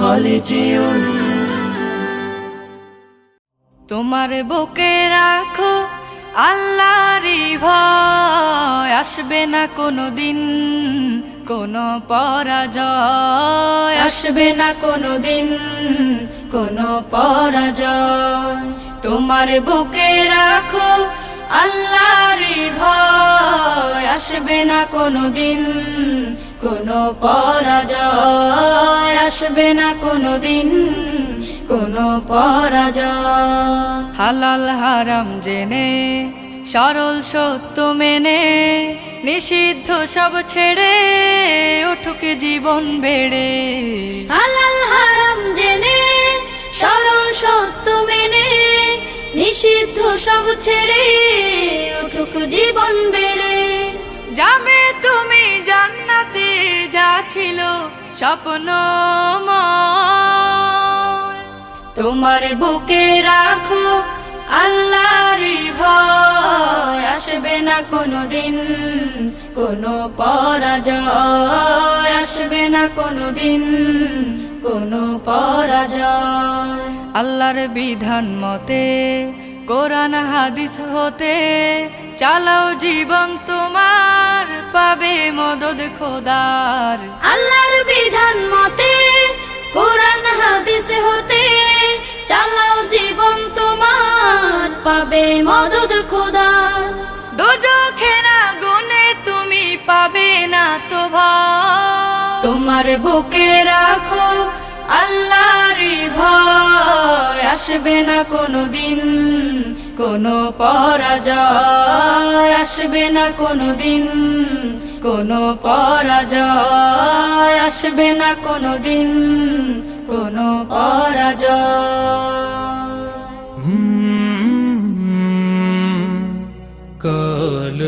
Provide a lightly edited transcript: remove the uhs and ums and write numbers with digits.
খালিজিউন। তোমার বুকে রাখো আল্লাহরই ভয়, আসবে না কোনো দিন কোনো পরাজয়, আসবে না কোনো দিন কোনো পরাজয়। তোমার বুকে রাখো আল্লাহরই ভয়, আসবে না কোনো দিন কোনো পরাজয়, আসবে না কোনো দিন কোনো পরাজয়। হালাল হারাম জেনে সরল সত্য মেনে নিষিদ্ধ সব ছেড়ে উঠুক জীবন বেড়ে। হালাল হারাম জেনে সরল সত্য মেনে নিষিদ্ধ সব ছেড়ে উঠুক জীবন বেড়ে। যাবে তুমি জান্নাতে যা ছিল স্বপ্নময়, তোমার বুকে রাখো আল্লাহরই ভয়, আসবে না কোনো দিন কোনো পরাজয়, আসবে না কোনো দিন কোনো পরাজয়। আল্লাহর বিধান মতে কোরআন হাদিস হতে চালাও জীবন তোমার, পাবে মদদ খোদার। আল্লাহর বিধান মতে কোরআন হাদিস হতে চালাও জীবন তোমার, পাবে মদদ খোদার। দোজখের আগুনে তুমি পাবে না তো ভয়, তোমার বুকে রাখো আল্লাহরই ভয়, আসবে না কোনো দিন কোনো পরাজয়, আসবে না কোনো দিন কোনো পরাজয়, আসবে না কোনো দিন কোনো পরাজয়। কাল